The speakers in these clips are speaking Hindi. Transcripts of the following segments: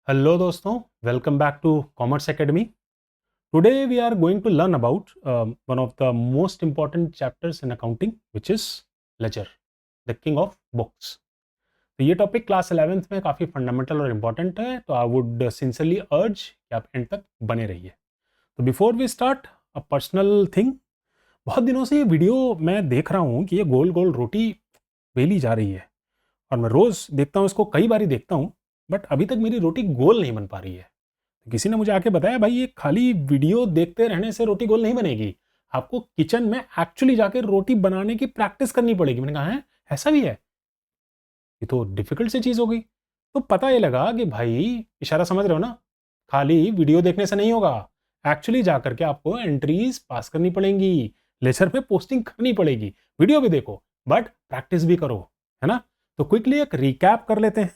Hello दोस्तों, welcome back to Commerce Academy. Today we are going to learn about one of the most important chapters in accounting, which is ledger, the king of books. तो ये टॉपिक क्लास 11th में काफ़ी फंडामेंटल और इम्पॉर्टेंट है, तो आई वुड सिंसियरली अर्ज कि आप एंड तक बने रहिए. तो before we start a personal thing, बहुत दिनों से ये वीडियो मैं देख रहा हूँ कि ये गोल गोल रोटी बेली जा रही है और मैं रोज़ देखता हूँ, इसको कई बारी देखता हूँ, बट अभी तक मेरी रोटी गोल नहीं बन पा रही है. किसी ने मुझे आके बताया, भाई ये खाली वीडियो देखते रहने से रोटी गोल नहीं बनेगी, आपको किचन में एक्चुअली जाके रोटी बनाने की प्रैक्टिस करनी पड़ेगी. मैंने कहा है ऐसा भी है, ये तो डिफिकल्ट सी चीज़ हो गई. तो पता ये लगा कि भाई इशारा समझ रहे हो ना, खाली वीडियो देखने से नहीं होगा, एक्चुअली जाकर के आपको एंट्रीज पास करनी पड़ेंगी, लेजर पे पोस्टिंग करनी पड़ेगी. वीडियो भी देखो बट प्रैक्टिस भी करो, है ना. तो क्विकली एक रिकैप कर लेते हैं.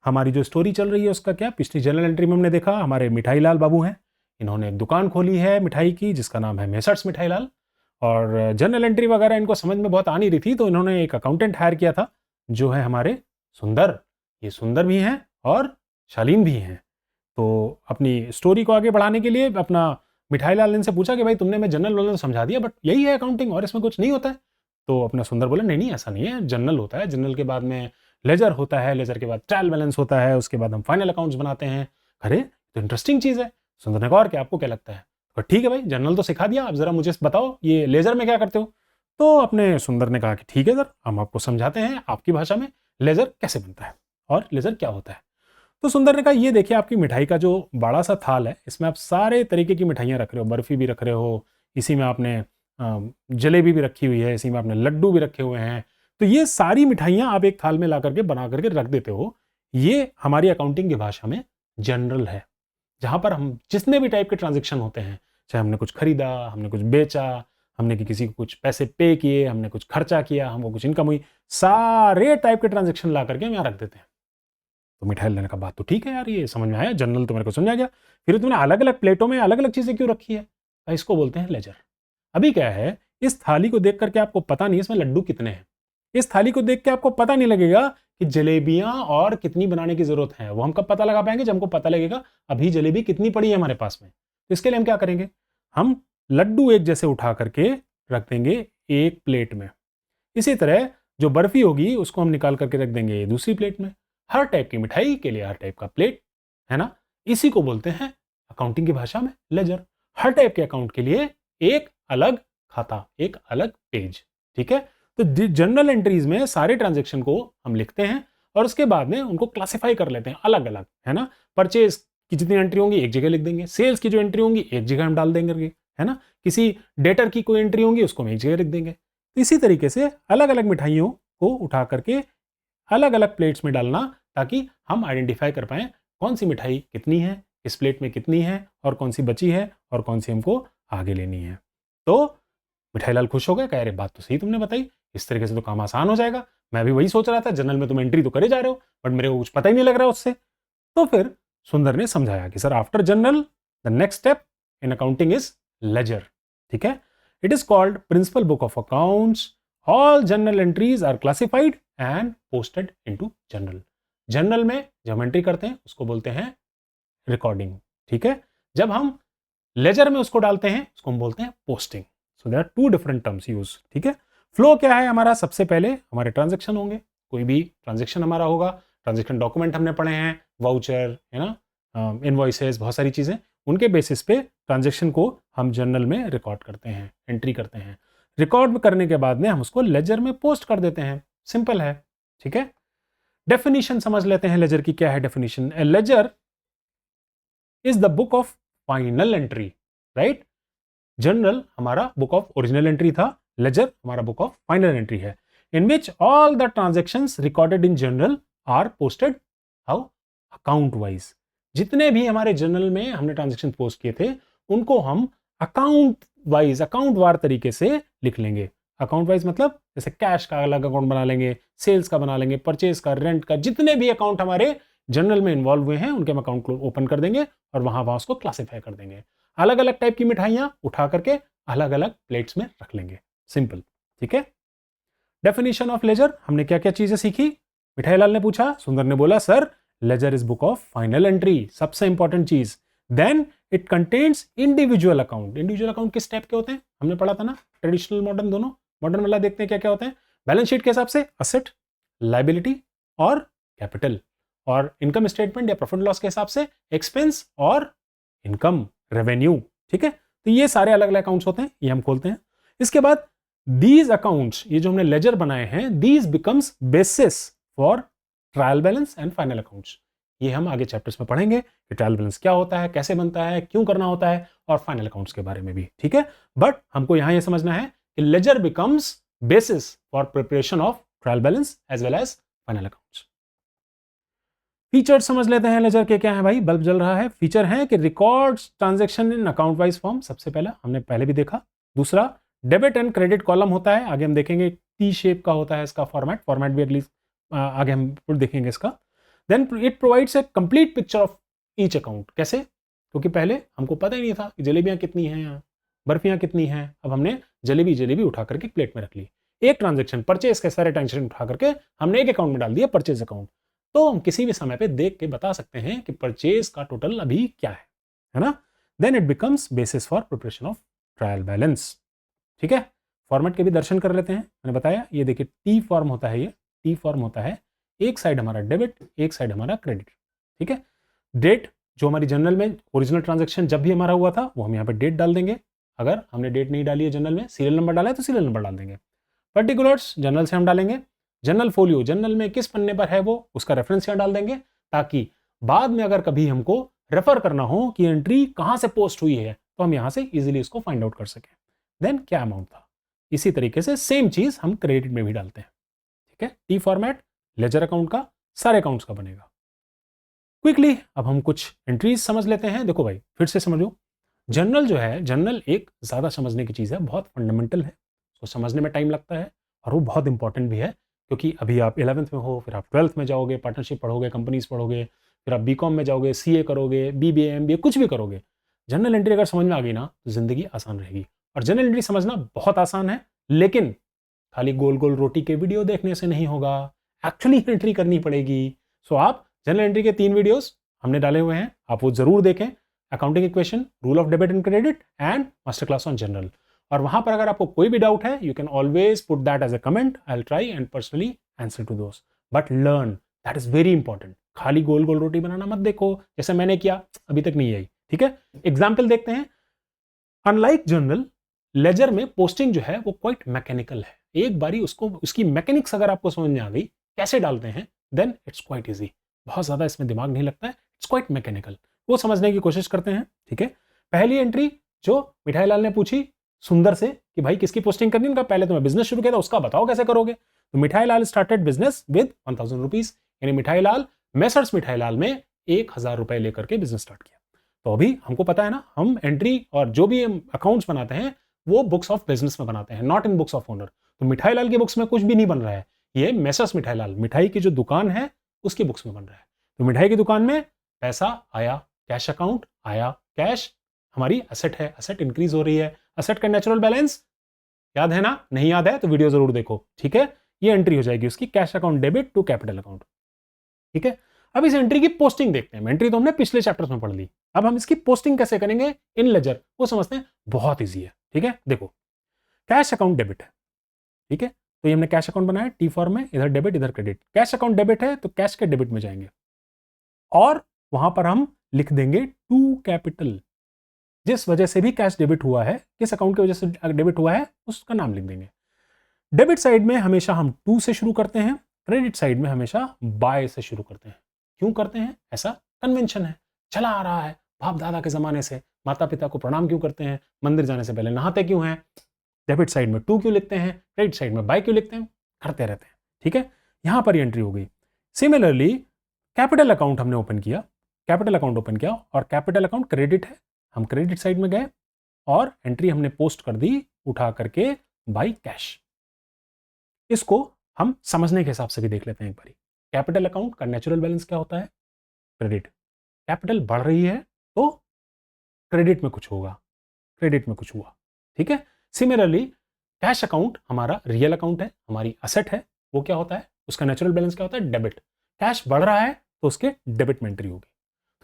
हमारी जो स्टोरी चल रही है उसका क्या, पिछली जर्नल एंट्री में हमने देखा हमारे मिठाई लाल बाबू हैं, इन्होंने एक दुकान खोली है मिठाई की जिसका नाम है मेसर्स मिठाई लाल. और जर्नल एंट्री वगैरह इनको समझ में बहुत आ नहीं रही थी, तो इन्होंने एक अकाउंटेंट हायर किया था जो है हमारे सुंदर. ये सुंदर भी हैं और शालीन भी हैं. तो अपनी स्टोरी को आगे बढ़ाने के लिए अपना मिठाई लाल ने से पूछा कि भाई तुमने मैं जनरल नॉलेज समझा दिया, बट यही है अकाउंटिंग और इसमें कुछ नहीं होता है. तो अपना सुंदर बोला नहीं नहीं ऐसा नहीं है, जनरल होता है, जनरल के बाद में लेजर होता है, लेजर के बाद ट्रायल बैलेंस होता है, उसके बाद हम फाइनल अकाउंट्स बनाते हैं. अरे तो इंटरेस्टिंग चीज़ है. सुंदर ने कहा और क्या, आपको क्या लगता है. तो ठीक है भाई, जनरल तो सिखा दिया, अब जरा मुझे बताओ ये लेजर में क्या करते हो. तो अपने सुंदर ने कहा कि ठीक है सर, हम आपको समझाते हैं आपकी भाषा में लेजर कैसे बनता है और लेजर क्या होता है. तो सुंदर ने कहा ये देखिए आपकी मिठाई का जो बड़ा सा थाल है, इसमें आप सारे तरीके की मिठाइयाँ रख रहे हो, बर्फ़ी भी रख रहे हो, इसी में आपने जलेबी भी रखी हुई है, इसी में आपने लड्डू भी रखे हुए हैं. तो ये सारी मिठाइयाँ आप एक थाल में ला करके बना करके रख देते हो. ये हमारी अकाउंटिंग की भाषा में जनरल है, जहाँ पर हम जितने भी टाइप के ट्रांजेक्शन होते हैं, चाहे हमने कुछ खरीदा, हमने कुछ बेचा, हमने किसी को कुछ पैसे पे किए, हमने कुछ खर्चा किया, हमको कुछ इनकम हुई, सारे टाइप के ट्रांजेक्शन ला करके हम यहाँ रख देते हैं. तो मिठाई लेने का बात तो ठीक है यार, ये समझ में आया, जनरल तो मेरे को समझ आ गया, फिर तुमने अलग अलग प्लेटों में अलग अलग चीज़ें क्यों रखी है. इसको बोलते हैं लेजर. अभी क्या है, इस थाली को देख करके आपको पता नहीं इसमें लड्डू कितने हैं, इस थाली को देख के आपको पता नहीं लगेगा कि जलेबियां और कितनी बनाने की जरूरत है. वो हम कब पता लगा पाएंगे, जब हमको पता लगेगा अभी जलेबी कितनी पड़ी है हमारे पास में. तो इसके लिए हम क्या करेंगे, हम लड्डू एक जैसे उठा करके रख देंगे एक प्लेट में. इसी तरह जो बर्फी होगी उसको हम निकाल करके रख देंगे दूसरी प्लेट में. हर टाइप की मिठाई के लिए हर टाइप का प्लेट, है ना. इसी को बोलते हैं अकाउंटिंग की भाषा में लेजर. हर टाइप के अकाउंट के लिए एक अलग खाता, एक अलग पेज. ठीक है. तो जनरल एंट्रीज में सारे ट्रांजेक्शन को हम लिखते हैं और उसके बाद में उनको क्लासिफाई कर लेते हैं अलग अलग, है ना. परचेज की जितनी एंट्री होंगी एक जगह लिख देंगे, सेल्स की जो एंट्री होंगी एक जगह हम डाल देंगे, है ना. किसी डेटर की कोई एंट्री होंगी उसको हम एक जगह लिख देंगे. इसी तरीके से अलग अलग मिठाइयों को उठा करके अलग अलग प्लेट्स में डालना, ताकि हम आइडेंटिफाई कर पाएं कौन सी मिठाई कितनी है, किस प्लेट में कितनी है और कौन सी बची है और कौन सी हमको आगे लेनी है. तो मिठाई लाल खुश हो गया, कह रहे बात तो सही तुमने बताई, इस तरीके से तो काम आसान हो जाएगा. मैं भी वही सोच रहा था, जनरल में तुम एंट्री तो करे जा रहे हो बट मेरे को कुछ पता ही नहीं लग रहा उससे. तो फिर सुंदर ने समझाया कि sir after journal the next step in accounting is ledger. ठीक है. It is called principal book of accounts. All journal entries are classified and posted into journal. Journal में जब हम एंट्री करते हैं उसको बोलते हैं रिकॉर्डिंग. ठीक है. जब हम लेजर में उसको डालते हैं उसको हम बोलते हैं posting. So there are two different terms use. ठीक है. फ्लो क्या है हमारा, सबसे पहले हमारे ट्रांजेक्शन होंगे, कोई भी ट्रांजेक्शन हमारा होगा, ट्रांजेक्शन डॉक्यूमेंट हमने पढ़े हैं, वाउचर, है ना, इनवॉइसेस, बहुत सारी चीज़ें, उनके बेसिस पे ट्रांजेक्शन को हम जर्नल में रिकॉर्ड करते हैं, एंट्री करते हैं. रिकॉर्ड करने के बाद में हम उसको लेजर में पोस्ट कर देते हैं. सिंपल है. ठीक है. डेफिनेशन समझ लेते हैं लेजर की क्या है definition. A ledger is the book of final entry. Right. Journal हमारा बुक ऑफ ओरिजिनल एंट्री था, लेजर हमारा बुक ऑफ फाइनल एंट्री है, in which all the transactions recorded in journal are posted how, account wise. जितने भी हमारे जनरल में हमने ट्रांजेक्शन पोस्ट किए थे उनको हम अकाउंट वाइज, अकाउंट वार तरीके से लिख लेंगे. अकाउंट वाइज मतलब जैसे कैश का अलग अकाउंट बना लेंगे, सेल्स का बना लेंगे, परचेज का, रेंट का, जितने भी अकाउंट हमारे जनरल में इन्वॉल्व हुए हैं उनके हम अकाउंट को ओपन कर देंगे और वहां उसको क्लासिफाई कर देंगे. अलग अलग टाइप की मिठाइयां उठा करके अलग अलग प्लेट्स में रख लेंगे. सिंपल. ठीक है. डेफिनेशन ऑफ लेजर हमने क्या क्या चीजें सीखी. मिठाई लाल ने पूछा, सुंदर ने बोला sir ledger is book of final entry, सबसे इंपॉर्टेंट चीज। Then it contains individual account. Individual account किस टाइप के होते हैं हमने पढ़ा था ना, ट्रेडिशनल मॉडर्न दोनों। मॉडर्न वाला देखते हैं क्या क्या होते हैं। बैलेंस शीट के हिसाब से असेट, लायबिलिटी और कैपिटल, और इनकम स्टेटमेंट या प्रॉफिट लॉस के हिसाब से एक्सपेंस और इनकम, रेवेन्यू। ठीक है, तो ये सारे अलग अलग अकाउंट्स होते हैं, ये हम खोलते हैं। इसके बाद दीज अकाउंट्स, ये जो हमने लेजर बनाए हैं, these becomes basis for trial balance and final accounts. ये हम आगे चैप्टर्स में पढ़ेंगे कि ट्रायल बैलेंस क्या होता है, कैसे बनता है, क्यों करना होता है, और फाइनल अकाउंट्स के बारे में भी। ठीक है, बट हमको यहां ये समझना है कि ledger becomes basis for preparation of trial balance as well as final accounts. Feature समझ लेते हैं लेजर के क्या है भाई, बल्ब जल रहा है। फीचर है कि records transaction in account wise form, सबसे पहला हमने पहले भी देखा। दूसरा डेबिट एंड क्रेडिट कॉलम होता है, आगे हम देखेंगे टी शेप का होता है इसका फॉर्मेट भी अगली आगे हम देखेंगे इसका। Then it provides a complete picture of each account. कैसे? क्योंकि पहले हमको पता ही नहीं था कि जलेबियां कितनी हैं, यहाँ बर्फियां कितनी हैं। अब हमने जलेबी उठा करके प्लेट में रख ली। एक ट्रांजेक्शन परचेज के सारे ट्रांजेक्शन उठा करके हमने एक अकाउंट में डाल दिया, परचेज अकाउंट। तो हम किसी भी समय पे देख के बता सकते हैं कि परचेज का टोटल अभी क्या है ना। Then it becomes basis for preparation of trial balance. ठीक है, फॉर्मेट के भी दर्शन कर लेते हैं। मैंने बताया ये देखिए टी फॉर्म होता है, ये टी फॉर्म होता है, एक साइड हमारा डेबिट, एक साइड हमारा क्रेडिट। ठीक है, डेट जो हमारी जनरल में ओरिजिनल ट्रांजैक्शन जब भी हमारा हुआ था वो हम यहाँ पे डेट डाल देंगे। अगर हमने डेट नहीं डाली है जनरल में, सीरियल नंबर डाला है तो सीरियल नंबर डाल देंगे। पर्टिकुलर्स जनरल से हम डालेंगे। जनरल फोलियो जनरल में किस पन्ने पर है वो, उसका रेफरेंस यहाँ डाल देंगे, ताकि बाद में अगर कभी हमको रेफर करना हो कि एंट्री कहाँ से पोस्ट हुई है तो हम यहाँ से इजीली इसको फाइंड आउट कर सकें। देन क्या अमाउंट था। इसी तरीके से सेम चीज हम क्रेडिट में भी डालते हैं। ठीक है, टी फॉर्मेट लेजर अकाउंट का सारे अकाउंट्स का बनेगा। क्विकली अब हम कुछ एंट्रीज समझ लेते हैं। देखो भाई फिर से समझो, जनरल जो है, जनरल एक ज्यादा समझने की चीज है, बहुत फंडामेंटल है, तो समझने में टाइम लगता है और वो बहुत इंपॉर्टेंट भी है। क्योंकि अभी आप 11th में हो, फिर आप 12th में जाओगे, पार्टनरशिप पढ़ोगे, कंपनीज पढ़ोगे, फिर आप बीकॉम में जाओगे, सीए करोगे, बीबीए एमबीए कुछ भी करोगे। जनरल एंट्री अगर समझ में आ गई ना तो जिंदगी आसान रहेगी। और जनरल एंट्री समझना बहुत आसान है, लेकिन खाली गोल गोल रोटी के वीडियो देखने से नहीं होगा, एक्चुअली एंट्री करनी पड़ेगी। सो आप जनरल एंट्री के 3 वीडियोस हमने डाले हुए हैं, आप वो जरूर देखें। Accounting equation, rule of debit and credit and master class on journal. और वहां पर अगर आपको कोई भी डाउट है, you can always put that as a comment, I will try and personally answer to those. But learn, that is very important. खाली गोल गोल रोटी बनाना मत देखो, जैसे मैंने किया अभी तक नहीं आई। ठीक है, एग्जाम्पल देखते हैं। अनलाइक जनरल, लेजर में पोस्टिंग जो है वो क्वाइट मैकेनिकल है। एक बारी उसको उसकी मैकेनिक्स अगर आपको समझ में आ गई कैसे डालते हैं, देन इट्स क्वाइट इजी। बहुत ज्यादा इसमें दिमाग नहीं लगता है, इट्स क्वाइट मैकेनिकल। वो समझने की कोशिश करते हैं। ठीक है, पहली एंट्री जो मिठाई लाल ने पूछी सुंदर से कि भाई किसकी पोस्टिंग करनी है, उनका पहले तो मैं बिजनेस शुरू किया था, उसका बताओ कैसे करोगे। तो मिठाई लाल स्टार्टेड बिजनेस विद 1000 रुपीज, यानी मिठाई लाल मेसर्स मिठाई लाल में 1000 रुपए लेकर के बिजनेस स्टार्ट किया। तो अभी हमको पता है ना, हम एंट्री और जो भी हम अकाउंट्स बनाते हैं वो बुक्स ऑफ बिजनेस में बनाते हैं, not in books of owner. तो मिठाई लाल की बुक्स में कुछ भी नहीं बन रहा है, ये मेसर्स मिठाई लाल, मिठाई की जो दुकान है उसकी बुक्स में बन रहा है। तो मिठाई की दुकान में पैसा आया, कैश अकाउंट आया, कैश हमारी एसेट है, एसेट इंक्रीज हो रही है। एसेट का नेचुरल बैलेंस याद है ना, नहीं याद है तो वीडियो जरूर देखो। ठीक है, ये एंट्री हो जाएगी उसकी, cash account debit to capital account. ठीक है, अब इस एंट्री की पोस्टिंग देखते हैं। एंट्री तो हमने पिछले चैप्टर्स में पढ़ ली, अब हम इसकी पोस्टिंग कैसे करेंगे इन लेजर वो समझते हैं। बहुत इजी है। ठीक है, देखो कैश अकाउंट डेबिट है। ठीक है, तो ये हमने कैश अकाउंट बनाया टी फॉर्म में, इधर डेबिट इधर क्रेडिट। कैश अकाउंट डेबिट है तो कैश के डेबिट में जाएंगे और वहां पर हम लिख देंगे टू कैपिटल। जिस वजह से भी कैश डेबिट हुआ है, किस अकाउंट की वजह से डेबिट हुआ है उसका नाम लिख देंगे। डेबिट साइड में हमेशा हम टू से शुरू करते हैं, क्रेडिट साइड में हमेशा बाय से शुरू करते हैं। क्यों करते हैं ऐसा? कन्वेंशन है, चला आ रहा है बाप दादा के जमाने से। माता पिता को प्रणाम क्यों करते हैं? मंदिर जाने से पहले नहाते क्यों हैं? डेबिट साइड में टू क्यों लिखते हैं? क्रेडिट साइड में बाय क्यों लिखते हैं? करते रहते हैं। ठीक है, यहां पर एंट्री हो गई। सिमिलरली कैपिटल अकाउंट हमने ओपन किया, कैपिटल अकाउंट ओपन किया और कैपिटल अकाउंट क्रेडिट है, हम क्रेडिट साइड में गए और एंट्री हमने पोस्ट कर दी उठा करके बाय कैश। इसको हम समझने के हिसाब से भी देख लेते हैं एक बारी। कैपिटल अकाउंट का नेचुरल बैलेंस क्या होता है? क्रेडिट। कैपिटल बढ़ रही है तो क्रेडिट में कुछ होगा, क्रेडिट में कुछ हुआ। ठीक है, सिमिलरली कैश अकाउंट हमारा रियल अकाउंट है, हमारी असेट है, वो क्या होता है? उसका नेचुरल बैलेंस क्या होता है? डेबिट। कैश बढ़ रहा है तो उसके डेबिट में एंट्री होगी।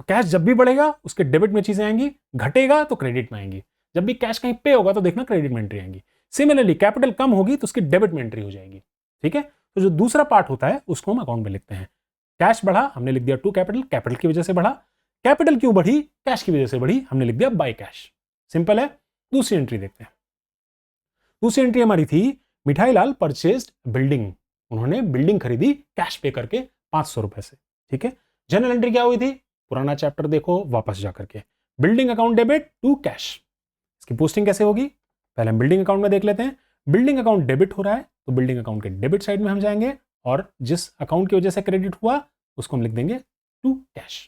तो कैश जब भी बढ़ेगा उसके डेबिट में चीजें आएंगी, घटेगा तो क्रेडिट में आएंगी। जब भी कैश कहीं पे होगा तो देखना क्रेडिट में एंट्री आएंगी। सिमिलरली कैपिटल कम होगी तो उसकी डेबिट में एंट्री हो जाएगी। ठीक है, तो जो दूसरा पार्ट होता है उसको हम अकाउंट में लिखते हैं। कैश बढ़ा, हमने लिख दिया टू कैपिटल, कैपिटल की वजह से बढ़ा। कैपिटल क्यों बढ़ी? कैश की वजह से बढ़ी, हमने लिख दिया बाय कैश। सिंपल है। दूसरी एंट्री देखते हैं। दूसरी एंट्री हमारी थी मिठाई लाल परचेज्ड बिल्डिंग, उन्होंने बिल्डिंग खरीदी कैश पे करके 500 रुपए से। ठीक है, जनरल एंट्री क्या हुई थी? पुराना चैप्टर देखो वापस जाकर के, building account debit to cash. इसकी पोस्टिंग कैसे होगी? पहले हम बिल्डिंग अकाउंट में देख लेते हैं। बिल्डिंग अकाउंट डेबिट हो रहा है तो बिल्डिंग अकाउंट के डेबिट साइड में हम जाएंगे और जिस अकाउंट की वजह से क्रेडिट हुआ उसको हम लिख देंगे टू कैश।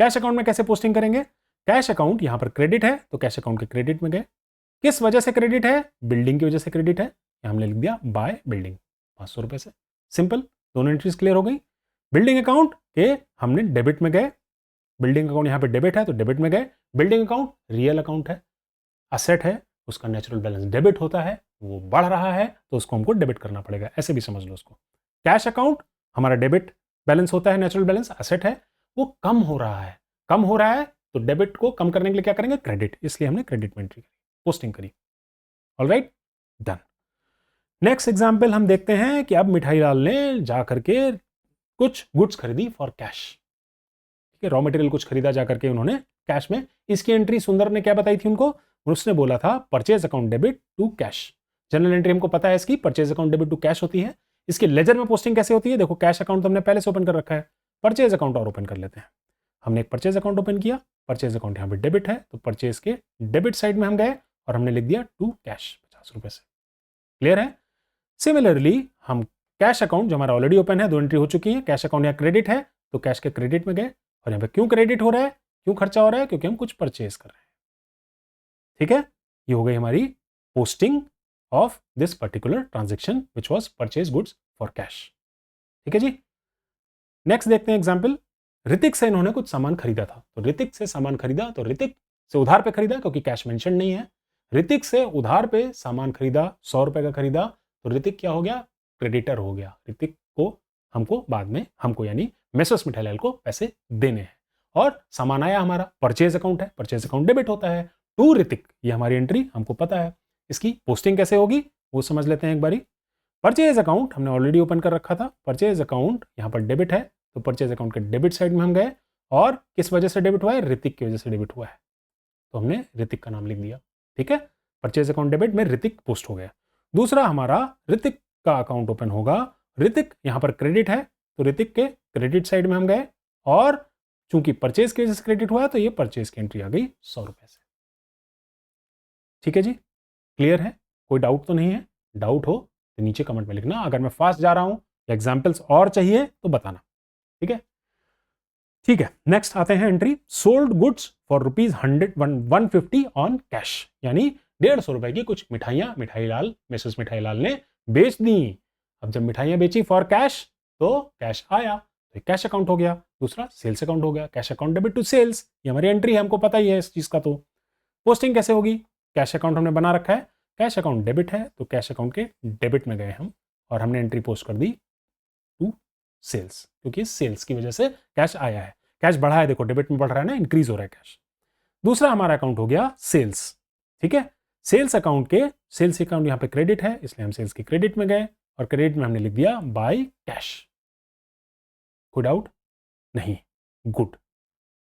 कैश अकाउंट में कैसे पोस्टिंग करेंगे? कैश अकाउंट यहां पर क्रेडिट है तो कैश अकाउंट के क्रेडिट में गए। किस वजह से क्रेडिट है? बिल्डिंग की वजह से क्रेडिट है, यहां हमने लिख दिया बाय बिल्डिंग 500 रुपए से। सिंपल, दोनों एंट्रीज क्लियर हो गई। बिल्डिंग अकाउंट के हमने डेबिट में गए, बिल्डिंग अकाउंट यहां पे डेबिट है तो डेबिट में गए। बिल्डिंग अकाउंट रियल अकाउंट है, असेट है, उसका नेचुरल बैलेंस डेबिट होता है, वो बढ़ रहा है तो उसको हमको डेबिट करना पड़ेगा, ऐसे भी समझ लो उसको। कैश अकाउंट हमारा डेबिट बैलेंस होता है, नेचुरल बैलेंस असेट है, वो कम हो रहा है, कम हो रहा है तो डेबिट को कम करने के लिए क्या करेंगे? क्रेडिट, इसलिए हमने क्रेडिट में एंट्री करी, पोस्टिंग करी। Alright, done. नेक्स्ट एग्जांपल हम देखते हैं कि अब मिठाई लाल ने जाकर के कुछ गुड्स खरीदी फॉर कैश। ठीक है, रॉ मटेरियल कुछ खरीदा जाकर के उन्होंने कैश में। इसकी एंट्री सुंदर ने क्या बताई थी उनको? उसने बोला था purchase account debit to cash. Journal entry हमको पता है इसकी, purchase account debit to cash होती है। इसकी लेजर में पोस्टिंग कैसे होती है? देखो, कैश अकाउंट तो हमने पहले से ओपन कर रखा है, परचेज अकाउंट और ओपन कर लेते हैं। हमने एक परचेज अकाउंट ओपन किया, परचेज अकाउंट यहाँ पे डेबिट है तो परचेज के डेबिट साइड में हम गए और हमने लिख दिया टू कैश 50 रुपए से। क्लियर है? सिमिलरली हम कैश अकाउंट जो हमारा ऑलरेडी ओपन है, दो एंट्री हो चुकी है, कैश अकाउंट यहाँ क्रेडिट है तो कैश के क्रेडिट में गए और यहाँ पे क्यों क्रेडिट हो रहा है, क्यों खर्चा हो रहा है? क्योंकि हम कुछ परचेज कर रहे हैं। ठीक है, ये हो गई हमारी posting of this particular transaction which was purchase goods for cash. ठीक है जी, नेक्स्ट देखते हैं एग्जाम्पल। ऋतिक से इन्होंने कुछ सामान खरीदा था, तो ऋतिक से सामान खरीदा तो ऋतिक से उधार पे खरीदा क्योंकि कैश मेंशन नहीं है। ऋतिक से उधार पे सामान खरीदा, 100 रुपए का खरीदा, तो ऋतिक क्या हो गया? क्रेडिटर हो गया। ऋतिक को हमको बाद में, हमको यानी मेसर्स मिठाईलाल को पैसे देने हैं और सामान आया हमारा, परचेज अकाउंट है, परचेज अकाउंट डेबिट होता है टू ऋतिक, ये हमारी एंट्री हमको पता है। इसकी पोस्टिंग कैसे होगी वो समझ लेते हैं एक बारी। परचेज अकाउंट हमने ऑलरेडी ओपन कर रखा था, परचेज अकाउंट यहां पर डेबिट है तो परचेज अकाउंट के डेबिट साइड में हम गए और किस वजह से डेबिट हुआ है? ऋतिक की वजह से डेबिट हुआ है तो हमने ऋतिक का नाम लिख दिया। ठीक है, परचेज अकाउंट डेबिट में ऋतिक पोस्ट हो गया। दूसरा हमारा ऋतिक का अकाउंट ओपन होगा, ऋतिक यहां पर क्रेडिट है तो ऋतिक के क्रेडिट साइड में हम गए और चूंकि परचेज की वजह से क्रेडिट हुआ तो ये परचेज की एंट्री आ गई 100 रुपए से। ठीक है जी, क्लियर है? कोई डाउट तो नहीं है? डाउट हो तो नीचे कमेंट में लिखना। अगर मैं फास्ट जा रहा हूं या एग्जाम्पल्स और चाहिए तो बताना। ठीक है, ठीक है, नेक्स्ट आते हैं entry sold goods for rupees 150 on cash, यानी 150 रुपए की कुछ मिठाइयां मिठाई लाल, मिसेस मिठाई लाल ने बेच दी। अब जब मिठाइयां बेची फॉर कैश तो कैश आया तो कैश अकाउंट हो गया, दूसरा सेल्स अकाउंट हो गया, cash account debit to sales, ये हमारी एंट्री है, हमको पता ही है इस चीज का। तो पोस्टिंग कैसे होगी? कैश अकाउंट हमने बना रखा है, कैश अकाउंट डेबिट है तो कैश अकाउंट के डेबिट में गए हम और हमने एंट्री पोस्ट कर दी टू सेल्स, क्योंकि सेल्स की वजह से कैश आया है, कैश बढ़ा है, देखो डेबिट में बढ़ रहा है ना, इंक्रीज हो रहा है कैश। दूसरा हमारा अकाउंट हो गया सेल्स। ठीक है, सेल्स अकाउंट के, सेल्स अकाउंट यहां पे क्रेडिट है इसलिए हम सेल्स के क्रेडिट में गए और क्रेडिट में हमने लिख दिया बाय कैश। कोई डाउट नहीं? गुड।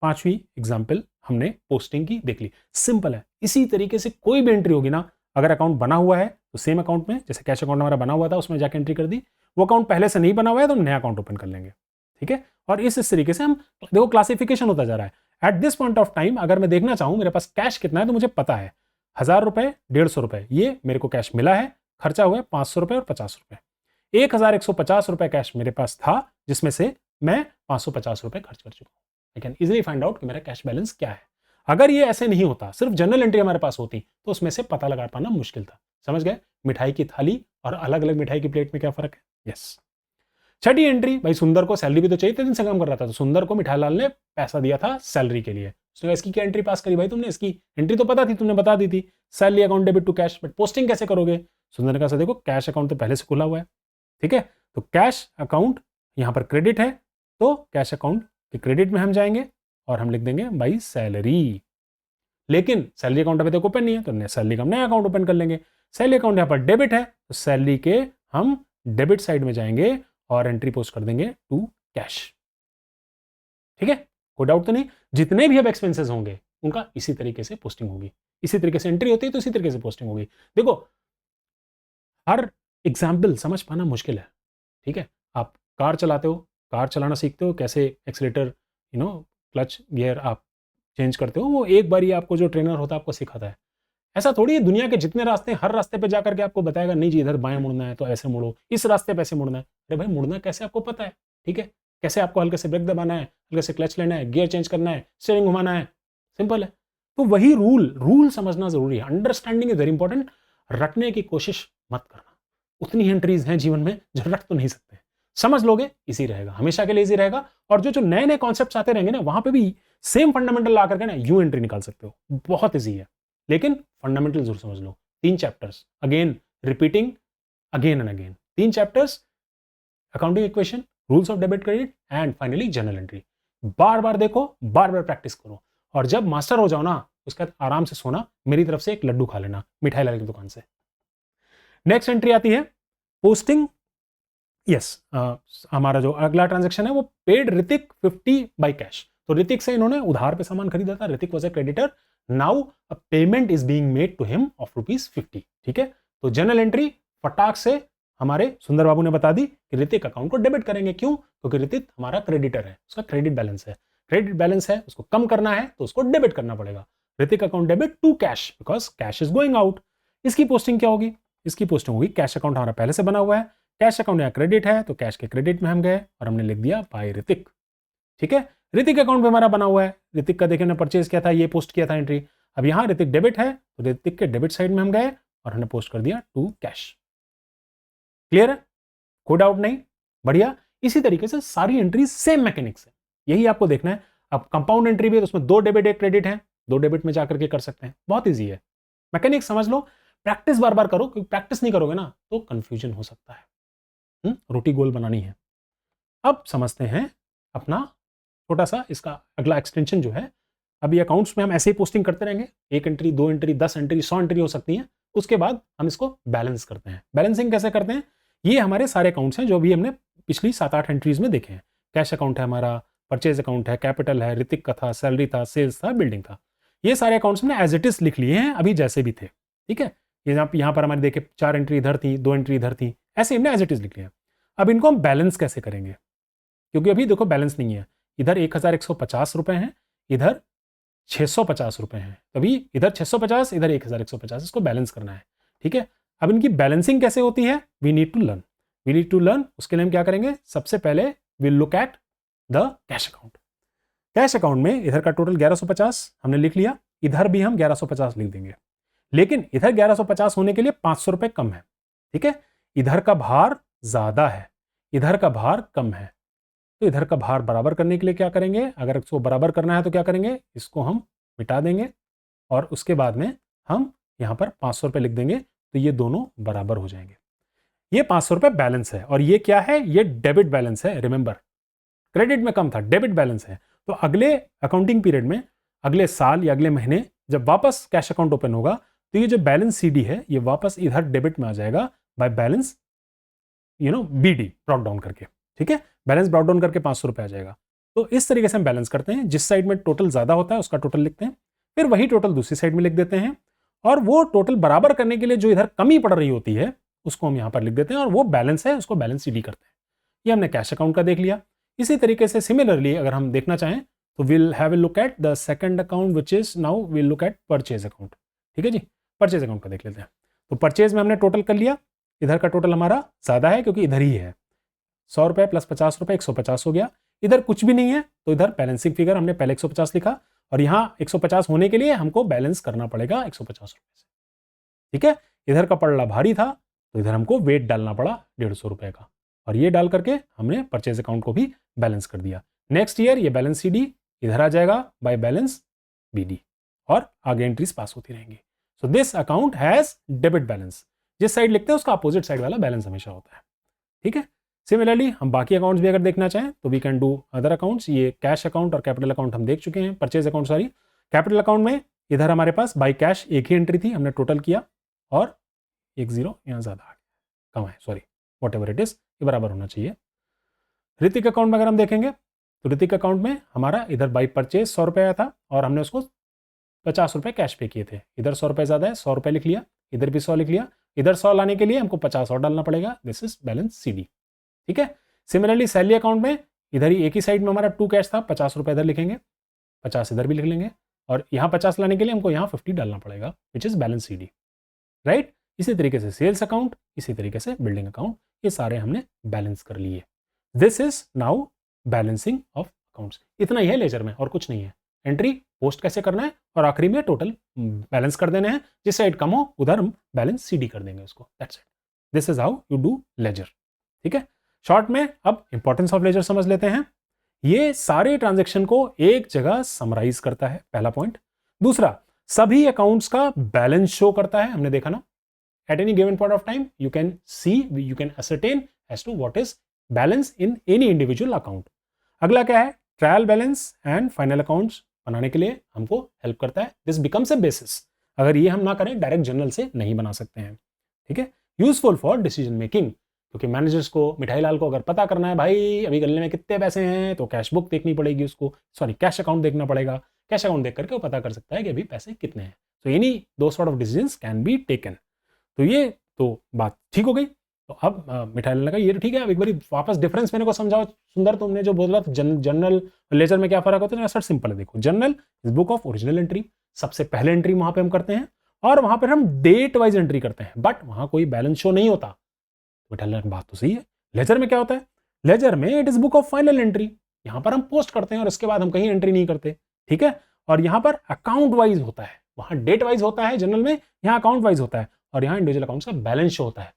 पांचवी एग्जाम्पल हमने पोस्टिंग की देख ली, सिंपल है। इसी तरीके से कोई भी एंट्री होगी ना, अगर अकाउंट बना हुआ है तो सेम अकाउंट में, जैसे कैश अकाउंट हमारा बना हुआ था उसमें जाके एंट्री कर दी, वो अकाउंट पहले से नहीं बना हुआ है तो हम नया अकाउंट ओपन कर लेंगे। ठीक है, और इस तरीके से हम, देखो क्लासिफिकेशन होता जा रहा है। At this point of time अगर मैं देखना चाहूं मेरे पास कैश कितना है तो मुझे पता है 1000 रुपए, 150 रुपए, ये मेरे को कैश मिला है, खर्चा हुआ है 500 रुपए और 50 रुपए, 1150 रुपए कैश मेरे पास था जिसमें से मैं 550 रुपए खर्च कर चुका हूं। I can easily find out कि मेरा कैश बैलेंस क्या है। अगर ये ऐसे नहीं होता, सिर्फ जनरल एंट्री हमारे पास होती तो उसमें से पता लगा पाना मुश्किल था। समझ गए? मिठाई की थाली और अलग अलग मिठाई की प्लेट में क्या फर्क है? यस। छठी एंट्री, भाई सुंदर को सैलरी भी तो चाहिए, 3 दिन से काम कर रहा था तो सुंदर को मिठाईलाल ने पैसा दिया था सैलरी के लिए। उसने इसकी क्या एंट्री पास करी भाई तुमने? इसकी एंट्री तो पता थी, तुमने बता दी थी, salary account debit to cash, but posting कैसे करोगे? सुंदर ने कहा देखो कैश अकाउंट तो पहले से खुला हुआ है। ठीक है, तो कैश अकाउंट यहां पर क्रेडिट है तो कैश अकाउंट के क्रेडिट में हम जाएंगे और हम लिख देंगे बाई सैलरी। लेकिन सैलरी अकाउंट अभी तक ओपन नहीं है, तो सैलरी का नया अकाउंट ओपन कर लेंगे। सैलरी अकाउंट यहाँ पर डेबिट है, तो सैलरी के हम डेबिट साइड में जाएंगे और एंट्री पोस्ट कर देंगे टू कैश। ठीक है, कोई डाउट तो नहीं। जितने भी अब एक्सपेंसेस होंगे उनका इसी तरीके से पोस्टिंग होगी, इसी तरीके से एंट्री होती है तो इसी तरीके से पोस्टिंग होगी। देखो, हर एग्जाम्पल समझ पाना मुश्किल है। ठीक है, आप कार चलाते हो, कार चलाना सीखते हो, कैसे एक्सीलेटर क्लच गियर आप चेंज करते हो, वो एक बार ही आपको जो ट्रेनर होता है आपको सिखाता है। ऐसा थोड़ी है, दुनिया के जितने रास्ते हर रास्ते पे जाकर के आपको बताएगा नहीं जी इधर बाएं मुड़ना है तो ऐसे मुड़ो, इस रास्ते पे ऐसे मुड़ना है। अरे भाई मुड़ना कैसे आपको पता है। ठीक है, कैसे आपको हल्के से ब्रेक दबाना है, हल्के से क्लच लेना है, गियर चेंज करना है, स्टीयरिंग घुमाना है, सिंपल है। तो वही रूल समझना जरूरी है। Understanding is very important. रटने की कोशिश मत करना। उतनी एंट्रीज हैं जीवन में जो रट तो नहीं सकते। समझ लोगे इजी रहेगा, हमेशा के लिए इजी रहेगा। और जो नए नए कॉन्सेप्ट्स आते रहेंगे ना, वहां पे भी सेम फंडामेंटल ला करके ना यू एंट्री निकाल सकते हो। बहुत इजी है, लेकिन फंडामेंटल जरूर समझ लो। 3 chapters, again repeating again and again. 3 chapters, accounting equation, rules of debit credit and finally journal entry. बार बार देखो, बार बार प्रैक्टिस करो, और जब मास्टर हो जाओ ना उसके बाद आराम से सोना, मेरी तरफ से एक लड्डू खा लेना मिठाई लाल की दुकान से। नेक्स्ट एंट्री आती है पोस्टिंग। यस, हमारा जो अगला ट्रांजेक्शन है वो पेड ऋतिक 50 बाय कैश। तो ऋतिक से इन्होंने उधार पे सामान खरीदा था, Hrithik was a creditor, now a payment is being made to him of ₹50। ठीक है, तो जर्नल एंट्री फटाक से हमारे सुंदर बाबू ने बता दी कि ऋतिक अकाउंट को डेबिट करेंगे। क्यों? क्योंकि ऋतिक हमारा क्रेडिटर है, उसका क्रेडिट बैलेंस है, क्रेडिट बैलेंस है, उसको कम करना है तो उसको डेबिट करना पड़ेगा। Hrithik account debit to cash because cash is going out. इसकी पोस्टिंग क्या होगी? इसकी पोस्टिंग होगी, कैश अकाउंट हमारा पहले से बना हुआ है, कैश अकाउंट यहाँ क्रेडिट है तो कैश के क्रेडिट में हम गए और हमने लिख दिया बाय ऋतिक। ठीक है, ऋतिक अकाउंट में हमारा बना हुआ है, ऋतिक का देखिए हमने परचेज किया था, ये पोस्ट किया था एंट्री। अब यहाँ ऋतिक डेबिट है तो ऋतिक के डेबिट साइड में हम गए और हमने पोस्ट कर दिया टू कैश। क्लियर है, कोई डाउट नहीं? बढ़िया। इसी तरीके से सारी एंट्री सेम मैकेनिक्स है, यही आपको देखना है। अब कंपाउंड एंट्री भी है तो उसमें 2 डेबिट 1 क्रेडिट है, 2 डेबिट में जाकर के कर सकते हैं। बहुत ईजी है, मैकेनिक्स समझ लो, प्रैक्टिस बार बार करो, क्योंकि प्रैक्टिस नहीं करोगे ना तो कंफ्यूजन हो सकता है। रोटी गोल बनानी है। अब समझते हैं अपना छोटा सा इसका अगला एक्सटेंशन जो है। अभी अकाउंट्स में हम ऐसे ही पोस्टिंग करते रहेंगे, 1 एंट्री 2 एंट्री 10 एंट्री 100 एंट्री हो सकती है। उसके बाद हम इसको बैलेंस करते हैं। बैलेंसिंग कैसे करते हैं? ये हमारे सारे अकाउंट्स हैं जो भी हमने पिछली 7-8 एंट्रीज में देखे हैं। कैश अकाउंट है हमारा, परचेज अकाउंट है, कैपिटल है, ऋतिक का था, सैलरी था, सेल्स था, बिल्डिंग था। ये सारे अकाउंट्स हमने एज इट इज लिख लिए हैं अभी जैसे भी थे। ठीक है, यहाँ पर हमारे देखे 4 एंट्री इधर थी, 2 एंट्री इधर थी, ऐसे हमने एज इट इज लिख लिया। अब इनको हम बैलेंस कैसे करेंगे? क्योंकि अभी देखो बैलेंस नहीं है, इधर 1150 रुपए हैं, इधर 650 रुपए हैं, तभी इधर 650 इधर 1150, इसको बैलेंस करना है। ठीक है, अब इनकी बैलेंसिंग कैसे होती है? We need to learn. उसके लिए हम क्या करेंगे? सबसे पहले we look at the cash account. Cash account में इधर का टोटल 1150 हमने लिख लिया, इधर भी हम 1150 लिख देंगे, लेकिन इधर 1150 होने के लिए 500 रुपए कम है। ठीक है, इधर का भार ज्यादा है, इधर का भार कम है, तो इधर का भार बराबर करने के लिए क्या करेंगे? अगर इसको बराबर करना है तो क्या करेंगे? इसको हम मिटा देंगे और उसके बाद में हम यहां पर 500 रुपए लिख देंगे, तो ये दोनों बराबर हो जाएंगे। ये 500 रुपए बैलेंस है और ये क्या है? ये डेबिट बैलेंस है। रिमेंबर, क्रेडिट में कम था, डेबिट बैलेंस है। तो अगले अकाउंटिंग पीरियड में, अगले साल या अगले महीने जब वापस कैश अकाउंट ओपन होगा तो ये जो बैलेंस सीडी है ये वापस इधर डेबिट में आ जाएगा by balance BD brought down करके। ठीक है, बैलेंस ब्रॉट डाउन करके 500 रुपए आ जाएगा। तो इस तरीके से हम बैलेंस करते हैं, जिस साइड में टोटल ज्यादा होता है उसका टोटल लिखते हैं, फिर वही टोटल दूसरी साइड में लिख देते हैं, और वो टोटल बराबर करने के लिए जो इधर कमी पड़ रही होती है उसको हम यहां पर लिख देते हैं, और वो बैलेंस है उसको बैलेंस सीडी करते हैं। ये हमने कैश अकाउंट का देख लिया। इसी तरीके से सिमिलरली अगर हम देखना चाहें तो will have a look at the second account which is now will look at purchase account. ठीक है जी, परचेज अकाउंट का देख लेते हैं। तो परचेज में हमने टोटल कर लिया, इधर का टोटल हमारा ज्यादा है क्योंकि इधर ही है, 100 रुपए प्लस 50 रुपए 150 हो गया। इधर कुछ भी नहीं है तो इधर बैलेंसिंग फिगर हमने पहले 150 लिखा, और यहां 150 होने के लिए हमको बैलेंस करना पड़ेगा 150 रुपए से। ठीक है, इधर का पड़ला भारी था तो इधर हमको वेट डालना पड़ा 150 रुपए का, और ये डाल करके हमने परचेज अकाउंट को भी बैलेंस कर दिया। नेक्स्ट ईयर ये बैलेंस सीडी इधर आ जाएगा बाय बैलेंस बीडी, और आगे एंट्रीज पास होती रहेंगी। So this account has debit balance. जिस साइड लिखते हैं उसका अपोजिट साइड वाला बैलेंस हमेशा होता है। ठीक है, सिमिलरली हम बाकी अकाउंट्स भी अगर देखना चाहें तो we can do other accounts. ये कैश अकाउंट और कैपिटल अकाउंट हम देख चुके हैं, purchase account sorry. Capital account में इधर हमारे पास बाई कैश एक ही एंट्री थी, हमने टोटल किया और एक जीरो यहाँ ज़्यादा आ गया, कम है sorry, what ever it is, ये बराबर होना चाहिए। ऋतिक अकाउंट में अगर हम देखेंगे तो ऋतिक अकाउंट में हमारा इधर बाई परचेज 100 रुपये आया था और हमने उसको 50 रुपये कैश पे किए थे। इधर 100 रुपये ज़्यादा है, 100 रुपये लिख लिया, इधर भी 100 लिख लिया। इधर 100 लाने के लिए हमको 50 और डालना पड़ेगा, दिस इज बैलेंस CD। ठीक है। सिमिलरली सैलरी अकाउंट में इधर ही एक ही साइड में हमारा 2 कैश था, 50 रुपये इधर लिखेंगे, 50 इधर भी लिख लेंगे और यहाँ 50 लाने के लिए हमको यहाँ 50 डालना पड़ेगा, which is balance CD, right. इसी तरीके से सेल्स अकाउंट, इसी तरीके से बिल्डिंग अकाउंट, ये सारे हमने बैलेंस कर लिए। This is now balancing of accounts. इतना ही है लेजर में और कुछ नहीं है। एंट्री पोस्ट कैसे करना है और आखिरी में टोटल बैलेंस कर देने हैं, जिस साइड कम हो उधर हम बैलेंस CD कर देंगे उसको, that's it. This is how you do ledger. ठीक है। शॉर्ट में अब इंपॉर्टेंस ऑफ लेजर समझ लेते हैं। ये सारे ट्रांजैक्शन को एक जगह समराइज करता है, पहला पॉइंट। दूसरा, सभी अकाउंट्स का बैलेंस शो करता है, हमने देखा ना। At any given point of time you can see, you can ascertain as to what is balance in any individual account. अगला क्या है, trial balance and final accounts बनाने के लिए हमको हेल्प करता है। This becomes a basis. अगर ये हम ना करें, डायरेक्ट जर्नल से नहीं बना सकते हैं। ठीक है। यूजफुल फॉर डिसीजन मेकिंग, क्योंकि मैनेजर्स को, मिठाई लाल को अगर पता करना है भाई अभी गले में कितने पैसे हैं, तो कैश बुक देखनी पड़ेगी उसको, सॉरी कैश अकाउंट देखना पड़ेगा। कैश अकाउंट देख करके वो पता कर सकता है कि अभी पैसे कितने हैं। तो एनी दो sort of decisions can be taken. तो ये तो बात ठीक हो गई। तो अब मिठाई लाल का ये ठीक है। अब एक बार वापस डिफरेंस मेरे को समझाओ सुंदर, तुमने जो बोला जनरल लेजर में क्या फर्क होता है। सर सिंपल है, देखो general is book of original entry, सबसे पहले एंट्री वहां पे हम करते हैं और वहां पर हम डेट वाइज एंट्री करते हैं, बट वहां कोई बैलेंस शो नहीं होता। बात तो सही है। लेजर में क्या होता है, लेजर में it is book of final entry, यहां पर हम पोस्ट करते हैं और इसके बाद हम कहीं एंट्री नहीं करते। ठीक है। और यहां पर अकाउंट वाइज होता है, वहां डेट वाइज होता है जनरल में, यहां अकाउंट वाइज होता है और यहां इंडिविजुअल अकाउंट्स का बैलेंस शो होता है।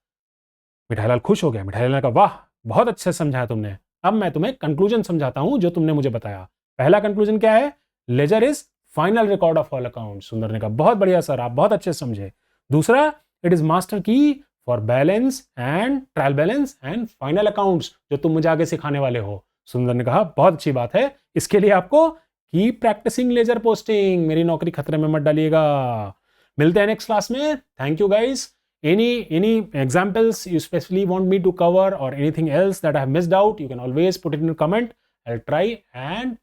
मिठाईलाल खुश हो गया। मिठाईलाल ने कहा वाह बहुत अच्छे समझाया तुमने। अब मैं तुम्हें कंक्लूजन समझाता हूं जो तुमने मुझे बताया। पहला कंक्लूजन क्या है, ledger is final record of all account. Sundar ने कहा बहुत बढ़िया सर, आप बहुत अच्छे समझे। दूसरा, इट इज मास्टर की for balance and trial balance and final accounts, जो तुम मुझे आगे सिखाने वाले हो। सुंदर ने कहा बहुत अच्छी बात है, इसके लिए आपको कीप प्रैक्टिसिंग लेजर पोस्टिंग, मेरी नौकरी खतरे में मत डालिएगा। मिलते हैं नेक्स्ट क्लास में। Thank you guys. Any examples you specifically want me to cover or anything else that I have missed out, you can always put it in a comment. I'll try and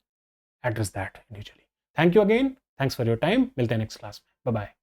address that individually. Thank you again. Thanks for your time. मिलते हैं next class में. Bye bye.